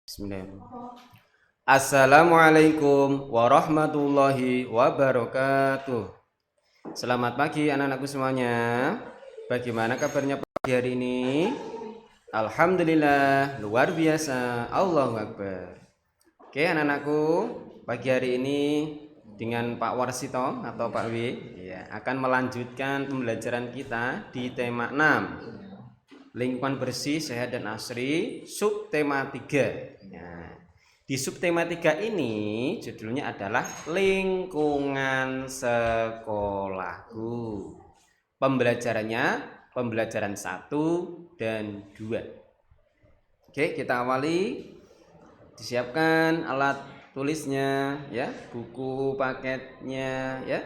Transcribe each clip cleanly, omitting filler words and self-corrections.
Bismillahirrahmanirrahim. Assalamualaikum warahmatullahi wabarakatuh. Selamat pagi anak-anakku semuanya. Bagaimana kabarnya pagi hari ini? Alhamdulillah, luar biasa. Allahu Akbar. Oke anak-anakku, pagi hari ini dengan Pak Warsito atau Pak W ya, akan melanjutkan pembelajaran kita di tema 6. Lingkungan bersih, sehat dan asri, subtema 3. Nah, di subtema 3 ini judulnya adalah lingkungan sekolahku. Pembelajarannya pembelajaran 1 dan 2. Oke, kita awali. Disiapkan alat tulisnya ya, buku paketnya ya.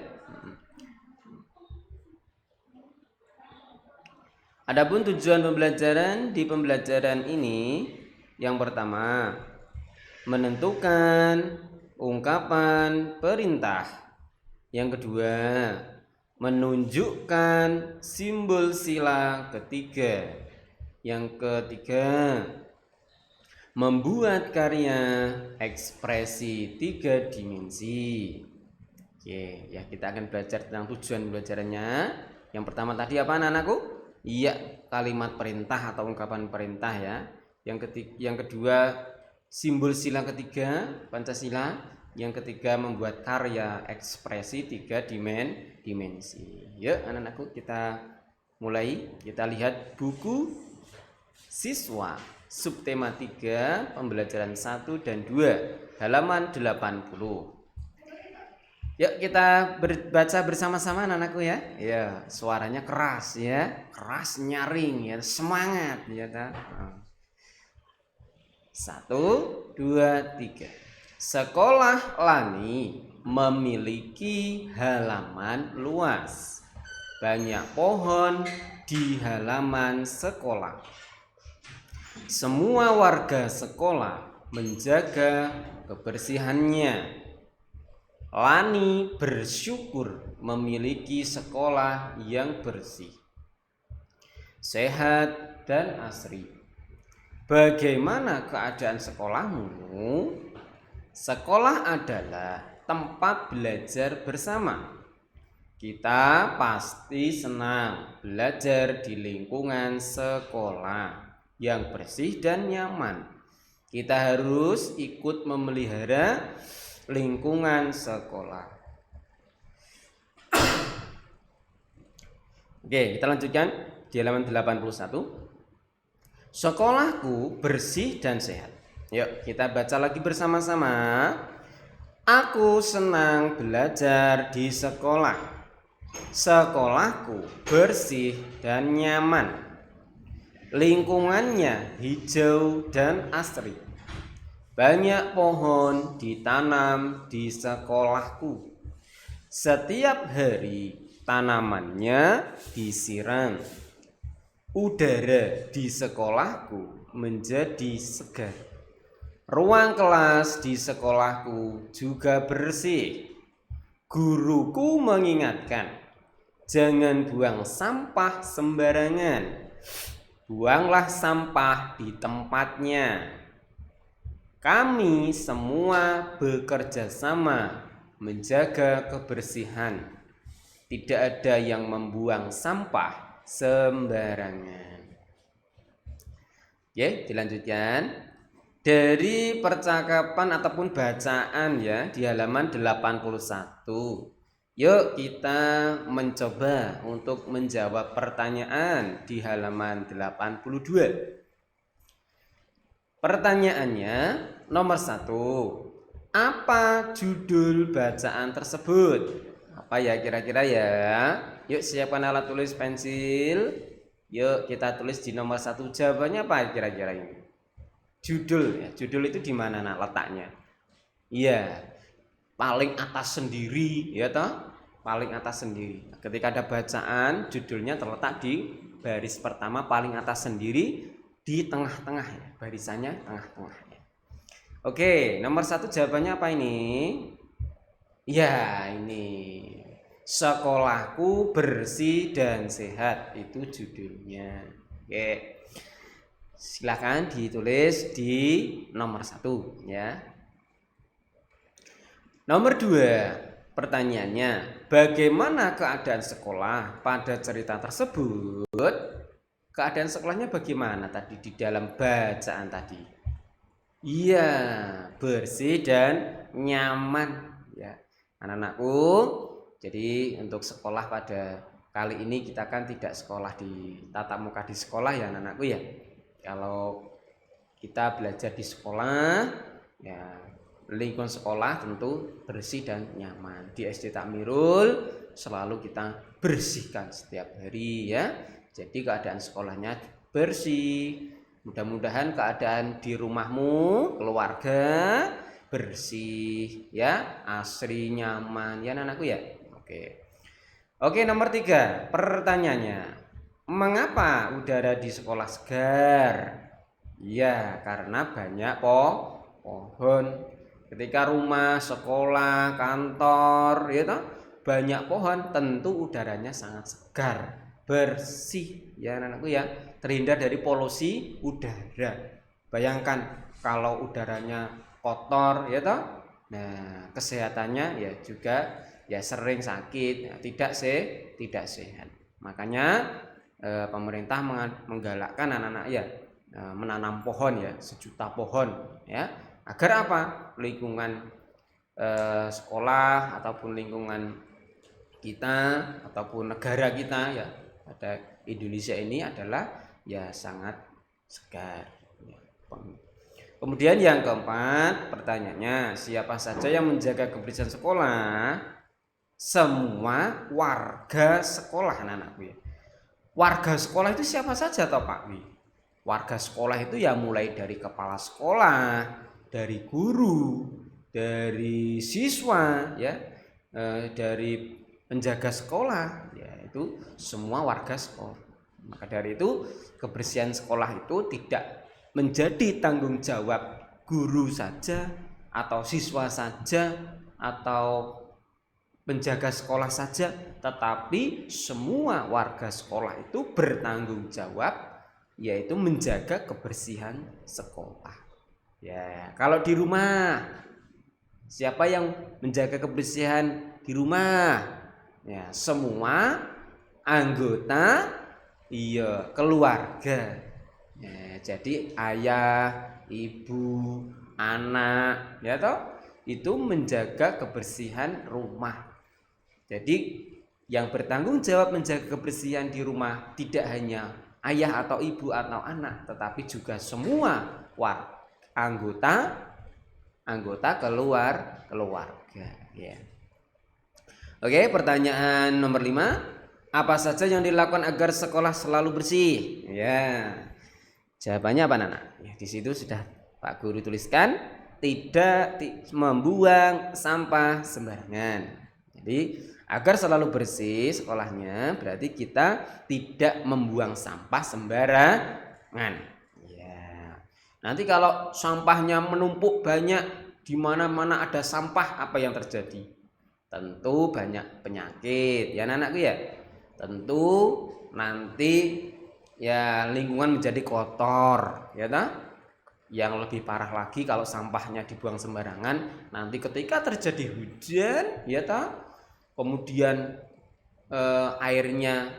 Adapun tujuan pembelajaran di pembelajaran ini yang pertama, menentukan ungkapan perintah. Yang kedua, menunjukkan simbol sila ketiga. Yang ketiga, membuat karya ekspresi 3 dimensi. Oke, ya kita akan belajar tentang tujuan pembelajarannya. Yang pertama tadi apa anak-anakku? Iya, kalimat perintah atau ungkapan perintah ya. Yang kedua, simbol sila ketiga, Pancasila. Yang ketiga, membuat karya ekspresi 3 dimensi. Yuk anak-anakku, kita mulai. Kita lihat buku siswa subtema 3 pembelajaran 1 dan 2 halaman 80. Yuk kita baca bersama-sama anak-anakku ya. Ya, suaranya keras ya, keras nyaring ya, semangat ya ta. 1, 2, 3. Sekolah Lani memiliki halaman luas. Banyak pohon di halaman sekolah. Semua warga sekolah menjaga kebersihannya. Lani bersyukur memiliki sekolah yang bersih, sehat dan asri. Bagaimana keadaan sekolahmu? Sekolah adalah tempat belajar bersama. Kita pasti senang belajar di lingkungan sekolah yang bersih dan nyaman. Kita harus ikut memelihara lingkungan sekolah. Oke, kita lanjutkan di halaman 81. Sekolahku bersih dan sehat. Yuk, kita baca lagi bersama-sama. Aku senang belajar di sekolah. Sekolahku bersih dan nyaman. Lingkungannya hijau dan asri. Banyak pohon ditanam di sekolahku. Setiap hari tanamannya disiram. Udara di sekolahku menjadi segar. Ruang kelas di sekolahku juga bersih. Guruku mengingatkan, jangan buang sampah sembarangan. Buanglah sampah di tempatnya. Kami semua bekerja sama menjaga kebersihan. Tidak ada yang membuang sampah sembarangan. Oke, dilanjutkan. Dari percakapan ataupun bacaan ya di halaman 81. Yuk kita mencoba untuk menjawab pertanyaan di halaman 82. Pertanyaannya nomor 1. Apa judul bacaan tersebut? Apa ya kira-kira ya? Yuk siapkan alat tulis pensil. Yuk kita tulis di nomor 1. Jawabannya apa kira-kira ini? Judul ya. Judul itu di mana letaknya? Iya, paling atas sendiri ya toh? Paling atas sendiri. Ketika ada bacaan, judulnya terletak di baris pertama paling atas sendiri. Di tengah-tengah ya, barisannya tengah-tengah ya. Oke, nomor 1 jawabannya apa ini? Ya, ini. Sekolahku bersih dan sehat, itu judulnya. Oke. Silahkan ditulis di nomor 1 ya. Nomor 2, pertanyaannya, bagaimana keadaan sekolah pada cerita tersebut? Keadaan sekolahnya bagaimana tadi di dalam bacaan tadi? Iya, bersih dan nyaman ya. Anak-anakku, jadi untuk sekolah pada kali ini kita kan tidak sekolah di tatap muka di sekolah ya anak-anakku ya. Kalau kita belajar di sekolah ya, lingkungan sekolah tentu bersih dan nyaman. Di SD Takmirul selalu kita bersihkan setiap hari ya. Jadi keadaan sekolahnya bersih. Mudah-mudahan keadaan di rumahmu, keluarga bersih ya, asri, nyaman ya anakku ya. Oke, nomor 3, pertanyaannya, mengapa udara di sekolah segar? Ya, karena banyak pohon. Ketika rumah, sekolah, kantor ya toh, banyak pohon, tentu udaranya sangat segar, bersih ya anakku ya, terhindar dari polusi udara. Bayangkan kalau udaranya kotor ya toh, nah kesehatannya ya juga ya sering sakit ya, tidak sehat. Makanya pemerintah menggalakkan anak-anak ya menanam pohon ya, 1 juta pohon ya, agar apa, lingkungan sekolah ataupun lingkungan kita ataupun negara kita ya pada Indonesia ini adalah ya sangat segar. Kemudian yang keempat, pertanyaannya, siapa saja yang menjaga kebersihan sekolah? Semua warga sekolah anak-anakku ya. Warga sekolah itu siapa saja toh Pak Wi? Warga sekolah itu ya mulai dari kepala sekolah, dari guru, dari siswa ya, dari penjaga sekolah ya, itu semua warga sekolah. Maka dari itu kebersihan sekolah itu tidak menjadi tanggung jawab guru saja atau siswa saja atau penjaga sekolah saja, tetapi semua warga sekolah itu bertanggung jawab, yaitu menjaga kebersihan sekolah. Ya, kalau di rumah, siapa yang menjaga kebersihan di rumah? Ya, semua anggota keluarga. Ya, jadi ayah, ibu, anak, ya toh, itu menjaga kebersihan rumah. Jadi yang bertanggung jawab menjaga kebersihan di rumah tidak hanya ayah atau ibu atau anak, tetapi juga semua anggota keluarga ya. Oke, pertanyaan nomor 5, apa saja yang dilakukan agar sekolah selalu bersih? Ya. Jawabannya apa anak? Ya, di situ sudah Pak Guru tuliskan, tidak membuang sampah sembarangan. Jadi agar selalu bersih sekolahnya berarti kita tidak membuang sampah sembarangan. Ya. Nanti kalau sampahnya menumpuk banyak, di mana-mana ada sampah, apa yang terjadi? Tentu banyak penyakit ya anak-anakku ya. Tentu nanti ya lingkungan menjadi kotor ya toh. Yang lebih parah lagi kalau sampahnya dibuang sembarangan, nanti ketika terjadi hujan ya toh, kemudian airnya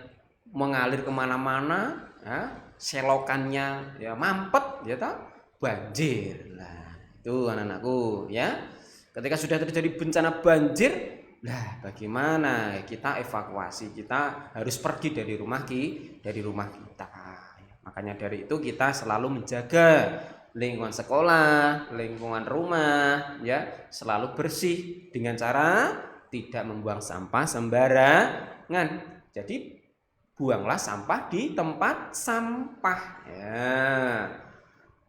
mengalir kemana-mana ya, selokannya ya mampet ya toh, banjir. Nah itu anak-anakku ya, ketika sudah terjadi bencana banjir, nah bagaimana kita evakuasi, kita harus pergi dari rumah kita. Makanya dari itu kita selalu menjaga lingkungan sekolah, lingkungan rumah ya selalu bersih dengan cara tidak membuang sampah sembarangan. Jadi buanglah sampah di tempat sampah ya.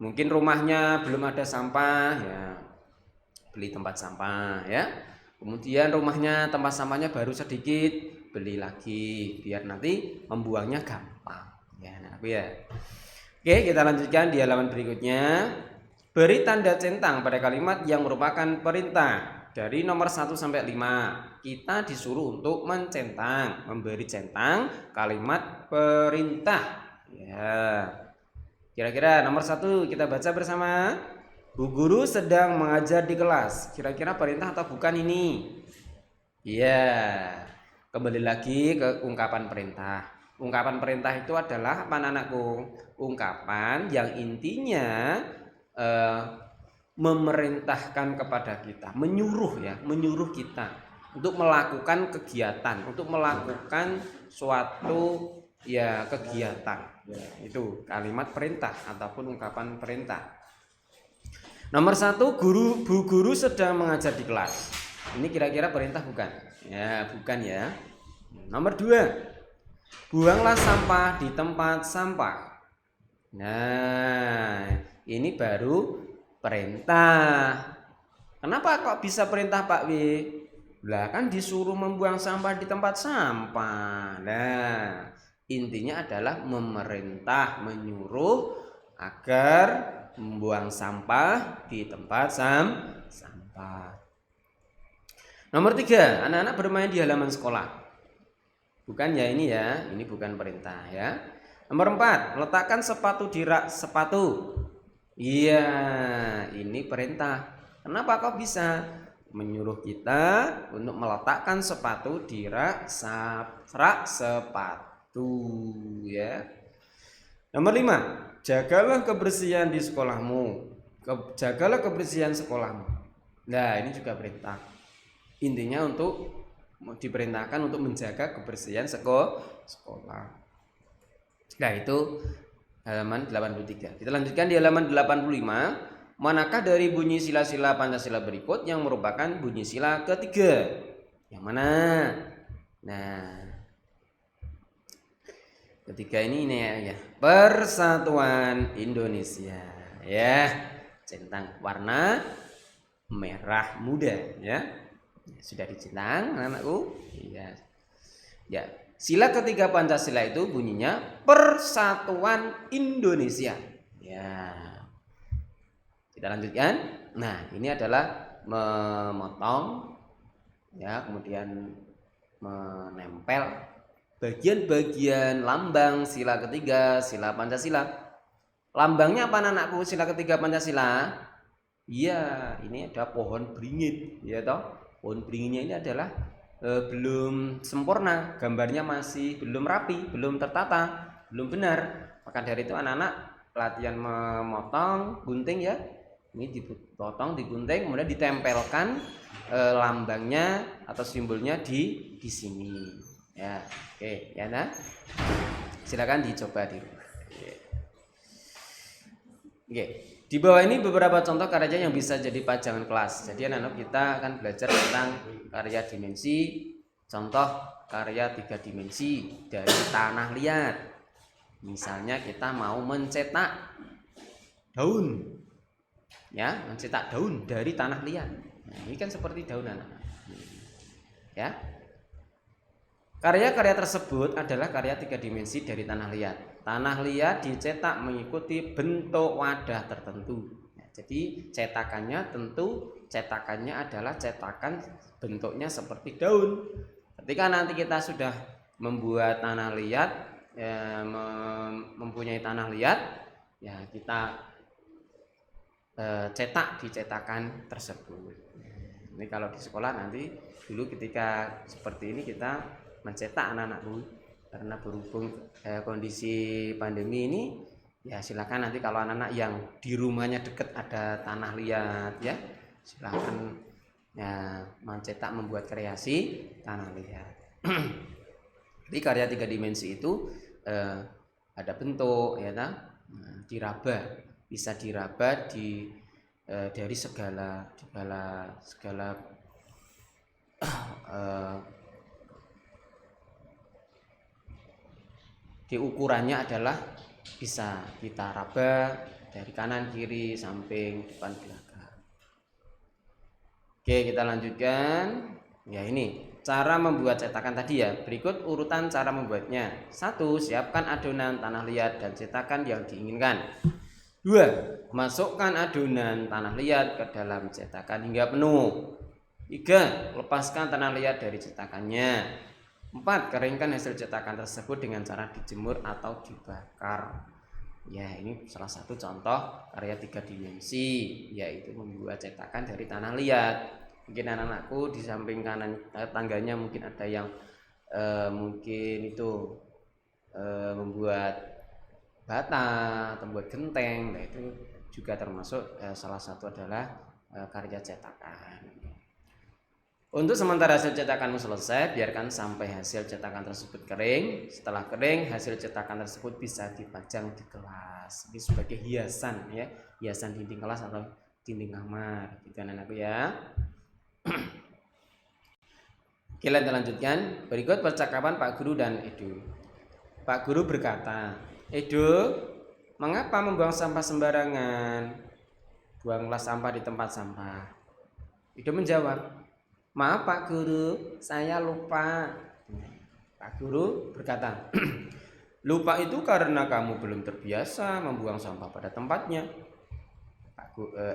Mungkin rumahnya belum ada sampah ya, beli tempat sampah ya. Kemudian rumahnya tempat sampahnya baru sedikit, beli lagi biar nanti membuangnya gampang ya anakku ya. Oke, kita lanjutkan di halaman berikutnya. Beri tanda centang pada kalimat yang merupakan perintah. Dari nomor 1 sampai 5 kita disuruh untuk memberi centang kalimat perintah ya. Kira-kira nomor 1 kita baca bersama. Bu guru sedang mengajar di kelas. Kira-kira perintah atau bukan ini? Iya. Kembali lagi ke ungkapan perintah. Ungkapan perintah itu adalah apa anakku? Ungkapan yang intinya memerintahkan kepada kita, menyuruh kita untuk melakukan kegiatan, untuk melakukan suatu kegiatan. Itu kalimat perintah ataupun ungkapan perintah. Nomor 1, Bu guru sedang mengajar di kelas. Ini kira-kira perintah bukan? Ya, bukan ya. Nomor 2, buanglah sampah di tempat sampah. Nah, ini baru perintah. Kenapa kok bisa perintah Pak W? Lah kan disuruh membuang sampah di tempat sampah. Nah, intinya adalah memerintah, menyuruh agar membuang sampah di tempat sampah. Nomor 3, anak-anak bermain di halaman sekolah. Bukan ya ini ya, ini bukan perintah ya. Nomor 4, letakkan sepatu di rak sepatu. Iya, ini perintah. Kenapa kok bisa? Menyuruh kita untuk meletakkan sepatu di rak sepatu ya. Nomor 5, jagalah kebersihan di sekolahmu. Jagalah kebersihan sekolahmu. Nah, ini juga perintah. Intinya untuk diperintahkan untuk menjaga kebersihan sekolah. Nah, itu halaman 83. Kita lanjutkan di halaman 85. Manakah dari bunyi sila-sila Pancasila berikut yang merupakan bunyi sila ketiga? Yang mana? Nah, ketiga ini ya. Persatuan Indonesia ya. Centang warna merah muda ya. Sudah dicentang anak-anakku? Iya. Ya. Sila ketiga Pancasila itu bunyinya Persatuan Indonesia. Ya. Kita lanjutkan. Nah, ini adalah memotong ya, kemudian menempel bagian-bagian lambang sila ketiga sila Pancasila. Lambangnya apa anakku sila ketiga Pancasila? Iya, ini ada pohon beringin, ya toh. Pohon beringinnya ini adalah belum sempurna, gambarnya masih belum rapi, belum tertata, belum benar. Maka dari itu anak-anak latihan memotong gunting ya. Ini dipotong, digunting, kemudian ditempelkan lambangnya atau simbolnya di sini. Ya, oke, ya nah. Silakan dicoba di rumah. Oke. Di bawah ini beberapa contoh karya yang bisa jadi pajangan kelas. Jadi anak-anak kita akan belajar tentang karya dimensi, contoh karya 3 dimensi dari tanah liat. Misalnya kita mau mencetak daun. Ya, mencetak daun dari tanah liat. Nah, ini kan seperti daun anak-anak. Ya. Karya-karya tersebut adalah karya 3 dimensi dari tanah liat. Tanah liat dicetak mengikuti bentuk wadah tertentu. Nah, jadi cetakannya adalah cetakan bentuknya seperti daun. Ketika nanti kita sudah membuat tanah liat, mempunyai tanah liat, ya kita cetak di cetakan tersebut. Ini kalau di sekolah nanti dulu ketika seperti ini kita mencetak anak-anakku, karena berhubung kondisi pandemi ini ya silakan nanti kalau anak-anak yang di rumahnya dekat ada tanah liat ya silakan ya mencetak membuat kreasi tanah liat. Jadi karya 3 dimensi itu ada bentuk ya diraba, bisa diraba dari segala di ukurannya adalah bisa kita raba dari kanan kiri samping depan belakang. Oke, kita lanjutkan. Ya, ini cara membuat cetakan tadi ya. Berikut urutan cara membuatnya. 1. Siapkan adonan tanah liat dan cetakan yang diinginkan. 2. Masukkan adonan tanah liat ke dalam cetakan hingga penuh. 3. Lepaskan tanah liat dari cetakannya. 4. Keringkan hasil cetakan tersebut dengan cara dijemur atau dibakar. Ya, ini salah satu contoh karya 3 dimensi, yaitu membuat cetakan dari tanah liat. Mungkin anak-anakku di samping kanan tangganya mungkin ada yang mungkin itu membuat bata atau membuat genteng. Nah, itu juga termasuk salah satu adalah karya cetakan. Untuk sementara hasil cetakanmu selesai, biarkan sampai hasil cetakan tersebut kering. Setelah kering, hasil cetakan tersebut bisa dipajang di kelas. Ini sebagai hiasan ya, hiasan dinding kelas atau dinding kamar. Gitu anak-anakku ya. Oke, kita lanjutkan. Berikut percakapan Pak Guru dan Edo. Pak Guru berkata, "Edo, mengapa membuang sampah sembarangan? Buanglah sampah di tempat sampah." Edo menjawab, "Maaf Pak Guru, saya lupa." Pak Guru berkata, "Lupa itu karena kamu belum terbiasa membuang sampah pada tempatnya."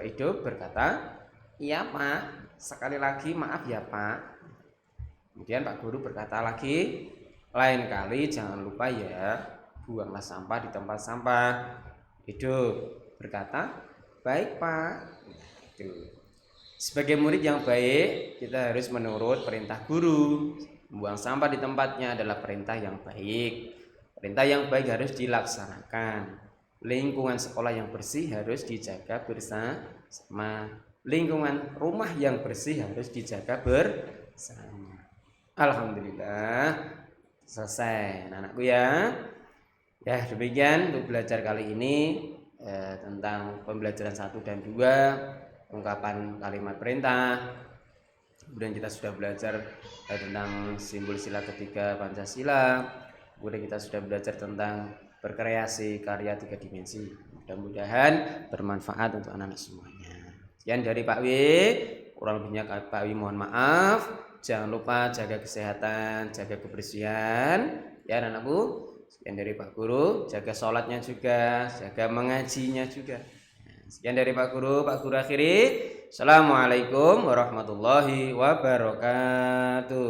Edo berkata, "Iya Pak, sekali lagi maaf ya Pak." Kemudian Pak Guru berkata lagi, "Lain kali jangan lupa ya, buanglah sampah di tempat sampah." Edo berkata, "Baik Pak." Itu. Sebagai murid yang baik, kita harus menurut perintah guru. Membuang sampah di tempatnya adalah perintah yang baik. Perintah yang baik harus dilaksanakan. Lingkungan sekolah yang bersih harus dijaga bersama. Lingkungan rumah yang bersih harus dijaga bersama. Alhamdulillah selesai anak-anakku ya. Ya, demikian untuk belajar kali ini tentang pembelajaran 1 dan 2. Ungkapan kalimat perintah. Kemudian kita sudah belajar tentang simbol sila ketiga Pancasila. Kemudian kita sudah belajar tentang berkreasi karya 3 dimensi. Mudah-mudahan bermanfaat untuk anak-anak semuanya. Sekian dari Pak W. Kurang lebihnya Pak W mohon maaf. Jangan lupa jaga kesehatan, jaga kebersihan ya anak-anakku. Sekian dari Pak Guru, jaga sholatnya juga, jaga mengajinya juga. Sekian dari Pak Guru akhiri. Assalamualaikum warahmatullahi wabarakatuh.